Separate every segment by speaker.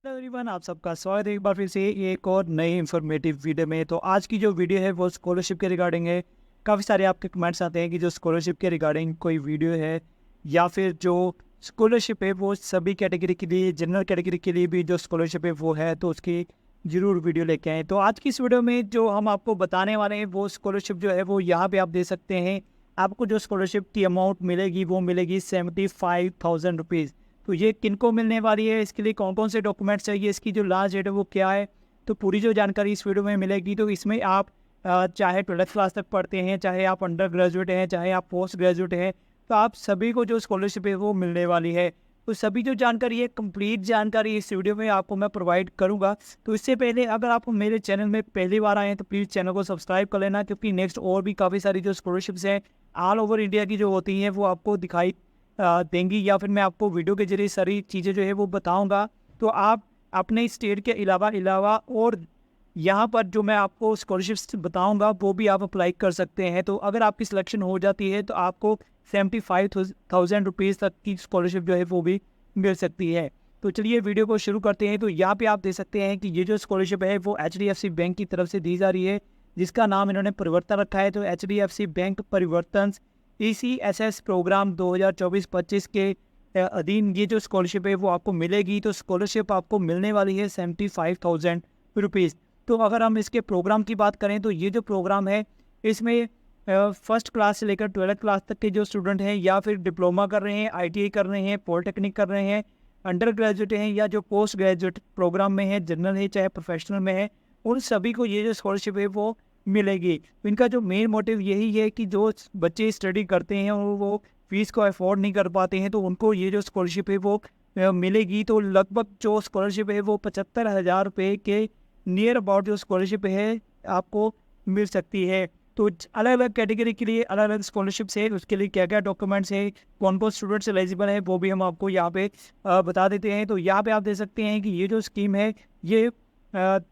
Speaker 1: Hello everyone, आप सबका स्वागत है एक बार फिर से एक और नई इन्फॉर्मेटिव वीडियो में। तो आज की जो वीडियो है वो स्कॉलरशिप के रिगार्डिंग है। काफ़ी सारे आपके कमेंट्स आते हैं कि जो स्कॉलरशिप के रिगार्डिंग कोई वीडियो है या फिर जो स्कॉलरशिप है वो सभी कैटेगरी के लिए, जनरल कैटेगरी के लिए भी जो स्कॉलरशिप है वो है, तो उसकी ज़रूर वीडियो लेके आएँ। तो आज की इस वीडियो में जो हम आपको बताने वाले हैं वो स्कॉलरशिप जो है वो यहाँ पर आप दे सकते हैं। आपको जो स्कॉलरशिप की अमाउंट मिलेगी वो मिलेगी 75,000 रुपीज़। तो ये किनको मिलने वाली है, इसके लिए कौन-कौन से डॉक्यूमेंट्स चाहिए, इसकी जो लास्ट डेट है वो क्या है, तो पूरी जो जानकारी इस वीडियो में मिलेगी। तो इसमें आप चाहे 12th क्लास तक पढ़ते हैं, चाहे आप अंडर ग्रेजुएट हैं, चाहे आप पोस्ट ग्रेजुएट हैं, तो आप सभी को जो स्कॉलरशिप है वो मिलने वाली है। तो सभी जो जानकारी है, कंप्लीट जानकारी इस वीडियो में आपको मैं प्रोवाइड करूँगा। तो इससे पहले अगर आप मेरे चैनल में पहली बार आए हैं तो प्लीज़ चैनल को सब्सक्राइब कर लेना, क्योंकि नेक्स्ट और भी काफ़ी सारी जो स्कॉलरशिप्स हैं ऑल ओवर इंडिया की जो होती हैं वो आपको दिखाई देंगी, या फिर मैं आपको वीडियो के ज़रिए सारी चीज़ें जो है वो बताऊंगा। तो आप अपने स्टेट के अलावा और यहाँ पर जो मैं आपको स्कॉलरशिप्स बताऊंगा वो भी आप अप्लाई कर सकते हैं। तो अगर आपकी सिलेक्शन हो जाती है तो आपको 75,000 रुपीज़ तक की स्कॉलरशिप जो है वो भी मिल सकती है। तो चलिए वीडियो को शुरू करते हैं। तो यहाँ पे आप देख सकते हैं कि ये जो स्कॉलरशिप है वो HDFC बैंक की तरफ से दी जा रही है, जिसका नाम इन्होंने परिवर्तन रखा है। तो HDFC बैंक परिवर्तन ECSS प्रोग्राम 2024-25 के अधीन ये जो स्कॉलरशिप है वो आपको मिलेगी। तो स्कॉलरशिप आपको मिलने वाली है 75,000 रुपीज़। तो अगर हम इसके प्रोग्राम की बात करें तो ये जो प्रोग्राम है इसमें फर्स्ट क्लास से लेकर 12th क्लास तक के जो स्टूडेंट हैं, या फिर डिप्लोमा कर रहे हैं, ITI कर रहे हैं, पॉलिटेक्निक कर रहे हैं, अंडर ग्रेजुएट हैं, या जो पोस्ट ग्रेजुएट प्रोग्राम में है, जनरल है चाहे प्रोफेशनल में है, उन सभी को ये जो स्कॉलरशिप है वो मिलेगी। तो इनका जो मेन मोटिव यही है कि जो बच्चे स्टडी करते हैं और वो फीस को अफोर्ड नहीं कर पाते हैं, तो उनको ये जो स्कॉलरशिप है वो मिलेगी। तो लगभग जो स्कॉलरशिप है वो 75,000 रुपये के नियर अबाउट जो स्कॉलरशिप है आपको मिल सकती है। तो अलग अलग कैटेगरी के लिए अलग अलग स्कॉलरशिप्स है, उसके लिए क्या क्या डॉक्यूमेंट्स है, कौन कौन स्टूडेंट्स एलिजिबल है, वो भी हम आपको यहाँ पे बता देते हैं। तो यहाँ पे आप देख सकते हैं कि ये जो स्कीम है ये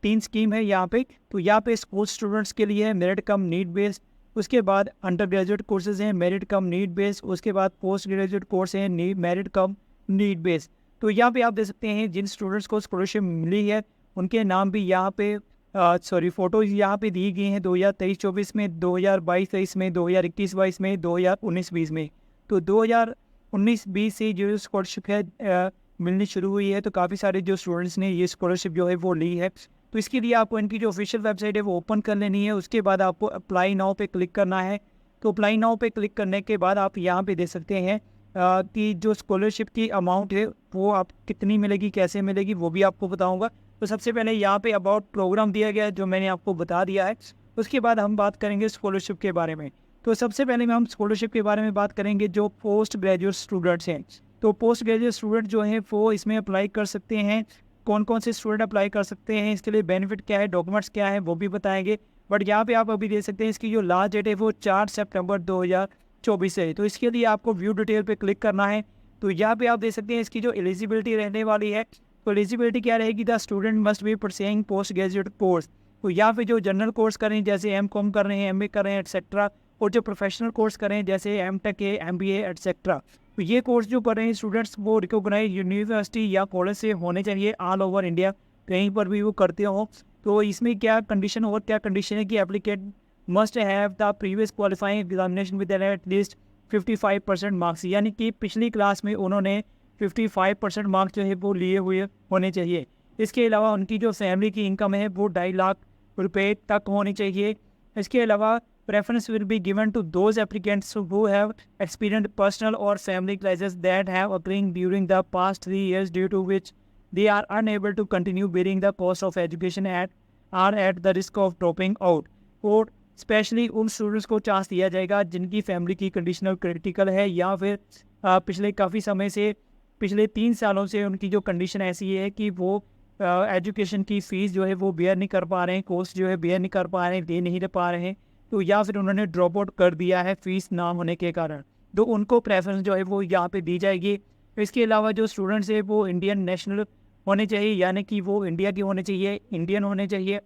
Speaker 1: 3 स्कीम है यहाँ पे। तो यहाँ पे स्कूल स्टूडेंट्स के लिए है मेरिट कम नीड बेस्ड, उसके बाद अंडर ग्रेजुएट कोर्सेज हैं मेरिट कम नीड बेस्ड, उसके बाद पोस्ट ग्रेजुएट कोर्स हैं मेरिट कम नीड बेस्ड। तो यहाँ पे आप देख सकते हैं जिन स्टूडेंट्स को स्कॉलरशिप मिली है उनके नाम भी यहाँ पे फ़ोटोज़ यहाँ पे दी गई हैं 2023-24 में, 2022-23 में, 2021-22 में, 2019-20 में। तो 2019-20 से जो स्कॉलरशिप है मिलनी शुरू हुई है। तो काफ़ी सारे जो स्टूडेंट्स ने ये स्कॉलरशिप जो है वो ली है। तो इसके लिए आपको इनकी जो ऑफिशियल वेबसाइट है वो ओपन कर लेनी है। उसके बाद आपको अप्लाई नाउ पे क्लिक करना है। तो अप्लाई नाउ पे क्लिक करने के बाद आप यहाँ पे देख सकते हैं कि जो स्कॉलरशिप की अमाउंट है वो आप कितनी मिलेगी, कैसे मिलेगी, वो भी आपको बताऊँगा। तो सबसे पहले यहाँ पे अबाउट प्रोग्राम दिया गया है जो मैंने आपको बता दिया है। उसके बाद हम बात करेंगे स्कॉलरशिप के बारे में। तो सबसे पहले हम स्कॉलरशिप के बारे में बात करेंगे जो पोस्ट ग्रेजुएट स्टूडेंट्स हैं। तो पोस्ट ग्रेजुएट स्टूडेंट जो हैं वो इसमें अप्लाई कर सकते हैं। कौन कौन से स्टूडेंट अप्लाई कर सकते हैं, इसके लिए बेनिफिट क्या है, डॉक्यूमेंट्स क्या है, वो भी बताएंगे। बट यहाँ पे आप अभी देख सकते हैं इसकी जो लास्ट डेट है वो 4 सितंबर 2024 है। तो इसके लिए आपको व्यू डिटेल पे क्लिक करना है। तो यहाँ पे आप देख सकते हैं इसकी जो एलिजिबिलिटी रहने वाली है। तो एलिजिबिलिटी क्या रहेगी, the student must be pursuing post graduate course. तो यहाँ पे जो जनरल कोर्स कर रहे हैं जैसे M.Com कर रहे हैं, MA कर रहे हैं एट्सेट्रा, और जो प्रोफेशनल कोर्स कर रहे हैं जैसे M.Tech है, MBA एट्सेट्रा, तो ये कोर्स जो कर रहे हैं स्टूडेंट्स वो रिकॉग्नाइज यूनिवर्सिटी या कॉलेज से होने चाहिए ऑल ओवर इंडिया, कहीं पर भी वो करते हो। तो इसमें क्या कंडीशन और क्या कंडीशन है कि applicant must have the previous qualifying examination with at least 55% marks, यानी कि पिछली क्लास में उन्होंने 55% मार्क्स जो है वो लिए हुए होने चाहिए। इसके अलावा उनकी जो फैमिली की इनकम है वो 2.5 लाख रुपए तक होनी चाहिए। इसके अलावा preference will be given to those applicants who have experienced personal or family crises that have occurring during the past 3 years due to which they are unable to continue bearing the cost of education are at the risk of dropping out। और specially उन students को chance दिया जाएगा जिनकी family की conditional critical है, या फिर पिछले काफ़ी समय से, पिछले 3 सालों से उनकी जो कंडीशन ऐसी है कि वो एजुकेशन की फ़ीस जो है वो बेयर नहीं कर पा रहे हैं, कोर्स जो है बेयर नहीं कर पा रहे हैं, दे नहीं पा रहे हैं, तो या फिर उन्होंने ड्रॉप आउट कर दिया है फ़ीस ना होने के कारण, तो उनको प्रेफरेंस जो है वो यहाँ पे दी जाएगी। इसके अलावा जो स्टूडेंट्स है वो इंडियन नेशनल होने चाहिए, यानी कि वो इंडिया के होने चाहिए, इंडियन होने चाहिए।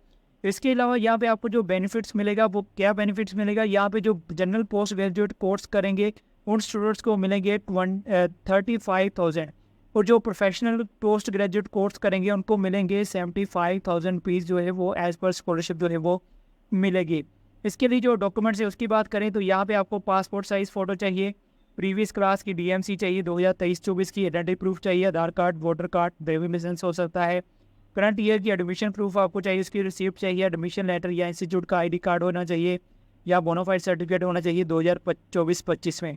Speaker 1: इसके अलावा यहाँ पे आपको जो बेनिफिट्स मिलेगा वो क्या बेनिफिट्स मिलेगा, यहाँ पे जो जनरल पोस्ट ग्रेजुएट कोर्स करेंगे उन स्टूडेंट्स को मिलेंगे 35,000 और जो प्रोफेशनल पोस्ट ग्रेजुएट कोर्स करेंगे उनको मिलेंगे 75,000 रुपीज़ जो है वो एज़ पर स्कॉलरशिप जो है वो मिलेगी। इसके लिए जो डॉक्यूमेंट्स है उसकी बात करें तो यहाँ पे आपको पासपोर्ट साइज़ फ़ोटो चाहिए, प्रीवियस क्लास की डीएमसी चाहिए 2023-24 की, आइडेंटिटी प्रूफ चाहिए, Aadhaar card, voter card, driving licence हो सकता है, करंट ईयर की एडमिशन प्रूफ आपको चाहिए, उसकी रिसिप्ट चाहिए, एडमिशन लेटर या इंस्टीट्यूट का आईडी कार्ड होना चाहिए या बोनाफाइड सर्टिफिकेट होना चाहिए 2024-25 में।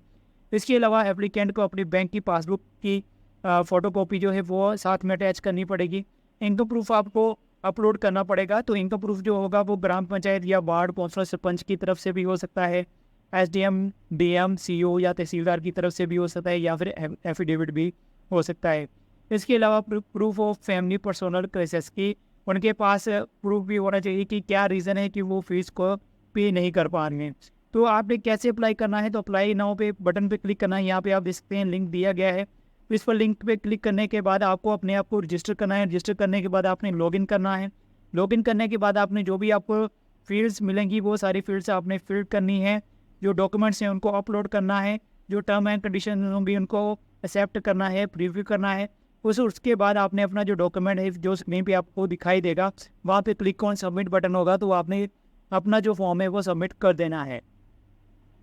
Speaker 1: इसके अलावा एप्लीकेंट को अपनी बैंक की पासबुक की फ़ोटोकॉपी जो है वो साथ में अटैच करनी पड़ेगी। इनकम प्रूफ आपको अपलोड करना पड़ेगा, तो इनकम प्रूफ जो होगा वो ग्राम पंचायत या वार्ड काउंसलर सरपंच की तरफ से भी हो सकता है, एसडीएम, डीएम, सीओ या तहसीलदार की तरफ से भी हो सकता है, या फिर एफिडेविट भी हो सकता है। इसके अलावा proof of family personal crisis की उनके पास प्रूफ भी होना चाहिए कि क्या रीज़न है कि वो फीस को पे नहीं कर पा रहे हैं। तो आपने कैसे अप्लाई करना है, तो अप्लाई नाउ पे बटन पे क्लिक करना है। यहाँ पे आप देख सकते हैं लिंक दिया गया है। इस पर लिंक पे क्लिक करने के बाद आपको अपने आप को रजिस्टर करना है। रजिस्टर करने के बाद आपने लॉगिन करना है। लॉगिन करने के बाद आपने जो भी आपको फील्ड्स मिलेंगी वो सारी फील्ड्स आपने फिल करनी है। जो डॉक्यूमेंट्स हैं उनको अपलोड करना है, जो टर्म एंड कंडीशन होंगी उनको एक्सेप्ट करना है, प्रीव्यू करना है। उसके बाद आपने अपना जो डॉक्यूमेंट है जो स्क्रीन पे आपको दिखाई देगा वहाँ पे क्लिक ऑन सबमिट बटन होगा, तो आपने अपना जो फॉर्म है वो सबमिट कर देना है।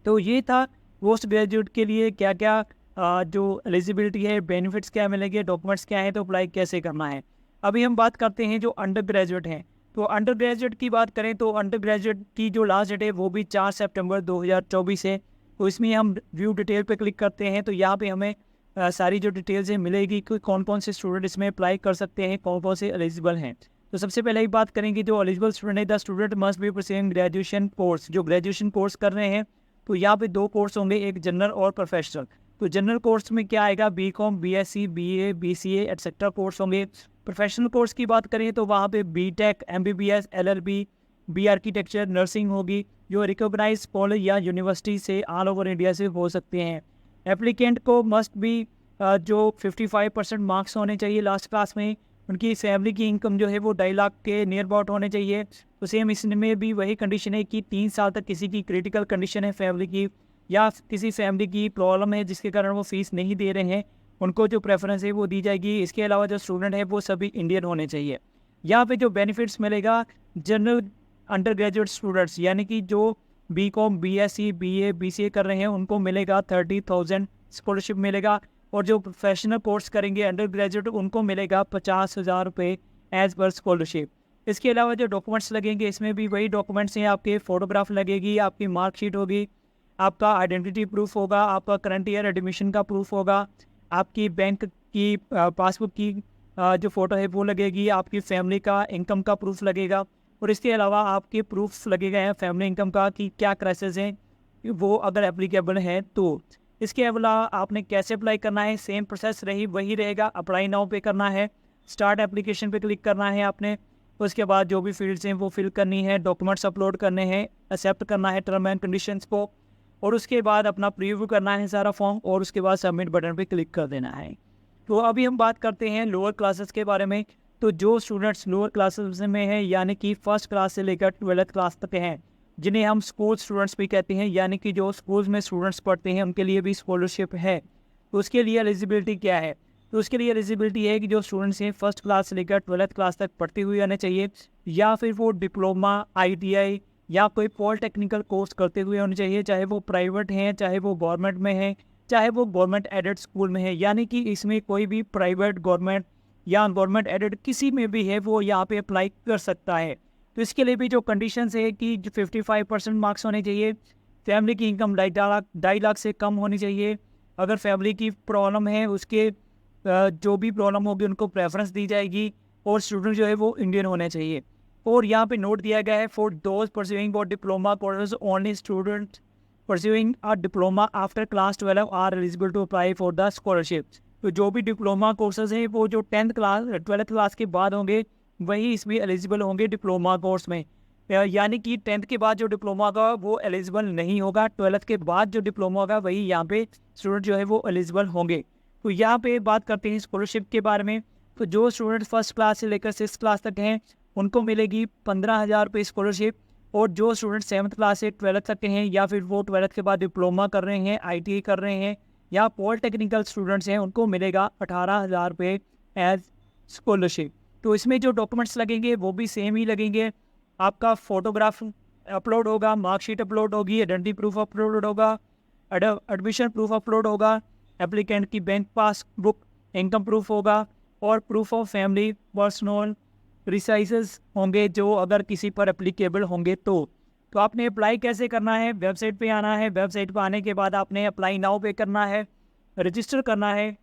Speaker 1: तो ये था पोस्ट ग्रेजुएट के लिए क्या क्या जो एलिजिबिलिटी है, बेनिफिट्स क्या मिलेंगे, डॉक्यूमेंट्स क्या है, तो अप्लाई कैसे करना है। अभी हम बात करते हैं जो अंडर ग्रेजुएट हैं। तो अंडर ग्रेजुएट की बात करें तो अंडर ग्रेजुएट की जो लास्ट डेट है वो भी 4 सितंबर 2024 है। तो इसमें हम व्यू डिटेल पे क्लिक करते हैं तो यहाँ पे हमें सारी जो डिटेल्स है मिलेगी कि कौन कौन से स्टूडेंट इसमें अप्लाई कर सकते हैं, कौन कौन से एलिजिबल हैं। तो सबसे पहले ही बात करेंगे जो एलिजिबल स्टूडेंट है, the student must be pursuing graduation course. जो ग्रेजुएशन कोर्स कर रहे हैं तो यहाँ पे 2 कोर्स होंगे, एक जनरल और प्रोफेशनल। तो जनरल कोर्स में क्या आएगा, BCom, BSc, BA, BCA etcetera course होंगे। प्रोफेशनल कोर्स की बात करें तो वहाँ पे BTech, MBBS, LLB, B architecture, nursing होगी, जो रिकॉग्नाइज्ड कॉलेज या यूनिवर्सिटी से ऑल ओवर इंडिया से हो सकते हैं। एप्लीकेंट को मस्ट बी जो 55% मार्क्स होने चाहिए लास्ट क्लास में। उनकी फैमिली की इनकम जो है वो 2.5 लाख के नियर अबाउट होने चाहिए। तो सेम इसमें भी वही कंडीशन है कि 3 साल तक किसी की क्रिटिकल कंडीशन है फैमिली की, या किसी फैमिली की प्रॉब्लम है जिसके कारण वो फीस नहीं दे रहे हैं, उनको जो प्रेफरेंस है वो दी जाएगी। इसके अलावा जो स्टूडेंट है वो सभी इंडियन होने चाहिए। यहाँ पे जो बेनिफिट्स मिलेगा जनरल अंडर ग्रेजुएट स्टूडेंट्स यानी कि जो बीकॉम, बीएससी, बीए, बीसीए कर रहे हैं उनको मिलेगा 30,000 स्कॉलरशिप मिलेगा, और जो प्रोफेशनल कोर्स करेंगे अंडर ग्रेजुएट उनको मिलेगा 50,000 रुपये एज पर स्कॉलरशिप। इसके अलावा जो डॉक्यूमेंट्स लगेंगे इसमें भी वही डॉक्यूमेंट्स हैं, आपके फ़ोटोग्राफ लगेगी, आपकी मार्कशीट होगी, आपका आइडेंटिटी प्रूफ होगा, आपका करंट ईयर एडमिशन का प्रूफ होगा, आपकी बैंक की पासबुक की जो फ़ोटो है वो लगेगी, आपकी फैमिली का इनकम का प्रूफ लगेगा, और इसके अलावा आपके प्रूफ लगेगा हैं फैमिली इनकम का कि क्या क्राइसिस हैं वो अगर एप्लीकेबल है तो। इसके अलावा आपने कैसे अप्लाई करना है, सेम प्रोसेस वही रहेगा। अप्लाई नाउ पे करना है, स्टार्ट एप्लीकेशन पे क्लिक करना है आपने, उसके बाद जो भी फील्ड्स हैं वो फिल करनी है, डॉक्यूमेंट्स अपलोड करने हैं, एक्सेप्ट करना है टर्म एंड कंडीशंस को, और उसके बाद अपना प्रीव्यू करना है सारा फॉर्म, और उसके बाद सबमिट बटन पे क्लिक कर देना है। तो अभी हम बात करते हैं लोअर क्लासेस के बारे में। तो जो स्टूडेंट्स लोअर क्लासेस में हैं यानी कि फर्स्ट क्लास से लेकर 12th क्लास तक हैं, जिन्हें हम स्कूल स्टूडेंट्स भी कहते हैं, यानी कि जो स्कूल्स में स्टूडेंट्स पढ़ते हैं उनके लिए भी स्कॉलरशिप है। तो उसके लिए एलिजिबिलिटी क्या है, तो उसके लिए एलिजिबिलिटी है कि जो स्टूडेंट्स हैं फर्स्ट क्लास से लेकर 12th क्लास तक पढ़ते हुए आने चाहिए, या फिर वो डिप्लोमा, ITI या कोई पॉलिटेक्निकल कोर्स करते हुए होने चाहिए, चाहे वो प्राइवेट हैं, चाहे वो गवर्नमेंट में है, चाहे वो गवर्नमेंट एडेड स्कूल में है। यानी कि इसमें कोई भी प्राइवेट, गवर्नमेंट या गवर्नमेंट एडेड किसी में भी है वो यहाँ पे अप्लाई कर सकता है। तो इसके लिए भी जो कंडीशंस है कि 55% मार्क्स होने चाहिए, फैमिली की इनकम 2.5 लाख से कम होनी चाहिए, अगर फैमिली की प्रॉब्लम है उसके जो भी प्रॉब्लम होगी उनको प्रेफरेंस दी जाएगी, और स्टूडेंट जो है वो इंडियन होने चाहिए। और यहाँ पे नोट दिया गया है for those pursuing for diploma courses only student pursuing a diploma after class 12 are eligible to apply for the scholarship. तो जो भी डिप्लोमा कोर्सेज हैं वो जो 12th क्लास के बाद होंगे वही इसमें एलिजिबल होंगे डिप्लोमा कोर्स में। यानी कि 10th के बाद जो डिप्लोमा होगा वो एलिजिबल नहीं होगा, 12th के बाद जो डिप्लोमा होगा वही यहाँ पे स्टूडेंट जो है वो एलिजिबल होंगे। तो यहाँ पे बात करते हैं स्कॉलरशिप के बारे में। तो जो स्टूडेंट फर्स्ट क्लास से लेकर 6th क्लास तक हैं उनको मिलेगी 15,000 रुपये स्कॉलरशिप, और जो स्टूडेंट 7th क्लास से 12th तक के हैं या फिर वो 12th के बाद डिप्लोमा कर रहे हैं, ITI कर रहे हैं या पॉलिटेक्निकल स्टूडेंट्स हैं उनको मिलेगा 18,000 रुपये एज स्कॉलरशिप। तो इसमें जो डॉक्यूमेंट्स लगेंगे वो भी सेम ही लगेंगे। आपका फ़ोटोग्राफ अपलोड होगा, मार्कशीट अपलोड होगी, आइडेंटिटी प्रूफ अपलोड होगा, एडमिशन प्रूफ अपलोड होगा, एप्लीकेंट की बैंक पासबुक, इनकम प्रूफ होगा और प्रूफ ऑफ फैमिली पर्सनल रिसाइजेस होंगे जो अगर किसी पर एप्लीकेबल होंगे तो आपने अप्लाई कैसे करना है, वेबसाइट पे आना है। वेबसाइट पे आने के बाद आपने अप्लाई नाउ पे करना है, रजिस्टर करना है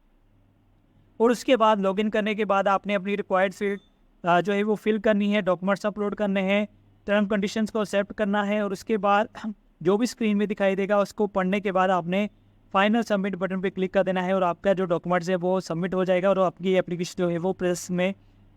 Speaker 1: और उसके बाद लॉगिन करने के बाद आपने अपनी रिक्वायर्ड फील्ड जो है वो फिल करनी है, डॉक्यूमेंट्स अपलोड करने हैं, टर्म कंडीशंस को एक्सेप्ट करना है और उसके बाद जो भी स्क्रीन में दिखाई देगा उसको पढ़ने के बाद आपने फाइनल सबमिट बटन पे क्लिक कर देना है और आपका जो डॉक्यूमेंट्स है वो सबमिट हो जाएगा और आपकी एप्लीकेशन जो है वो प्रेस में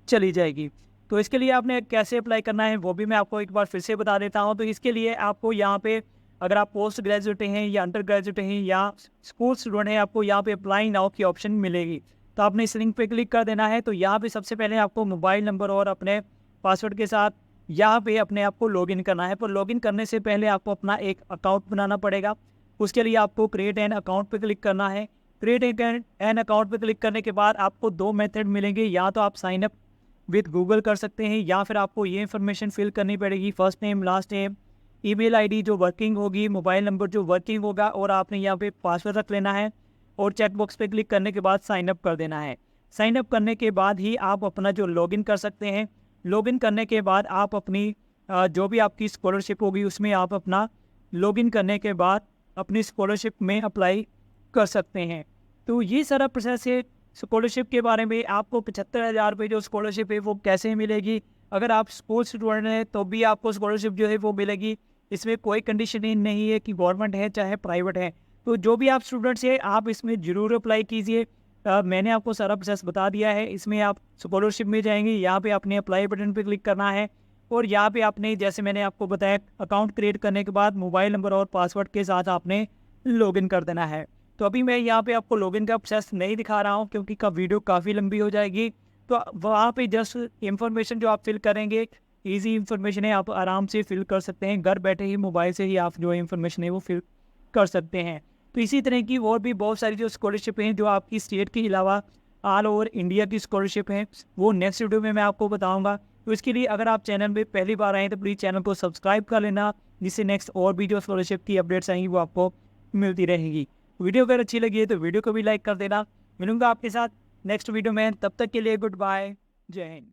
Speaker 1: चली जाएगी। तो इसके लिए आपने कैसे अप्लाई करना है वो भी मैं आपको एक बार फिर से बता देता हूँ। तो इसके लिए आपको यहाँ पे अगर आप पोस्ट ग्रेजुएट हैं या अंडर ग्रेजुएट हैं या स्कूल स्टूडेंट हैं, आपको यहाँ पे अप्लाई नाउ की ऑप्शन मिलेगी। तो आपने इस लिंक पे क्लिक कर देना है। तो यहाँ पे सबसे पहले आपको मोबाइल नंबर और अपने पासवर्ड के साथ यहाँ पे अपने आप को लॉगिन करना है। पर लॉगिन करने से पहले आपको अपना एक अकाउंट बनाना पड़ेगा। उसके लिए आपको क्रिएट एन अकाउंट पे क्लिक करना है। क्रिएट एन अकाउंट पे क्लिक करने के बाद आपको 2 मेथड मिलेंगे, या तो आप साइन अप विद गूगल कर सकते हैं या फिर आपको ये इन्फॉर्मेशन फिल करनी पड़ेगी, first name last name, email ID जो वर्किंग होगी, मोबाइल नंबर जो वर्किंग होगा और आपने यहाँ पे पासवर्ड रख लेना है और चेक बॉक्स पे क्लिक करने के बाद साइन अप कर देना है। साइन अप करने के बाद ही आप अपना जो लॉगिन कर सकते हैं। लॉगिन करने के बाद आप अपनी जो भी आपकी स्कॉलरशिप होगी उसमें आप अपना लॉगिन करने के बाद अपनी स्कॉलरशिप में अप्लाई कर सकते हैं। तो ये सारा प्रोसेस है स्कॉलरशिप के बारे में। आपको 75,000 रुपये जो स्कॉलरशिप है वो कैसे मिलेगी, अगर आप स्कूल स्टूडेंट हैं तो भी आपको स्कॉलरशिप जो है वो मिलेगी। इसमें कोई कंडीशन ही नहीं है कि गवर्नमेंट है चाहे प्राइवेट है। तो जो भी आप स्टूडेंट्स हैं आप इसमें ज़रूर अप्लाई कीजिए। मैंने आपको सारा प्रोसेस बता दिया है। इसमें आप स्कॉलरशिप में जाएंगे, यहाँ पे आपने अप्लाई बटन पे क्लिक करना है और यहाँ पे आपने जैसे मैंने आपको बताया अकाउंट क्रिएट करने के बाद मोबाइल नंबर और पासवर्ड के साथ आपने लॉगिन कर देना है। तो अभी मैं यहाँ पे आपको लॉगिन का प्रोसेस नहीं दिखा रहा हूँ क्योंकि का वीडियो काफ़ी लंबी हो जाएगी। तो वहाँ पे जस्ट इन्फॉर्मेशन जो आप फिल करेंगे ईजी इन्फॉर्मेशन है, आप आराम से फिल कर सकते हैं। घर बैठे ही मोबाइल से ही आप जो इन्फॉर्मेशन है वो फिल कर सकते हैं। तो इसी तरह की और भी बहुत सारी जो स्कॉलरशिप हैं जो आपकी स्टेट के अलावा ऑल ओवर इंडिया की स्कॉलरशिप हैं वो नेक्स्ट वीडियो में मैं आपको बताऊंगा। तो इसके लिए अगर आप चैनल में पहली बार आए तो प्लीज़ चैनल को सब्सक्राइब कर लेना, जिससे नेक्स्ट और भी जो स्कॉलरशिप की अपडेट्स आएंगी वो आपको मिलती रहेंगी। वीडियो अगर अच्छी लगी है तो वीडियो को भी लाइक कर देना। मिलूंगा आपके साथ नेक्स्ट वीडियो में, तब तक के लिए गुड बाय, जय हिंद।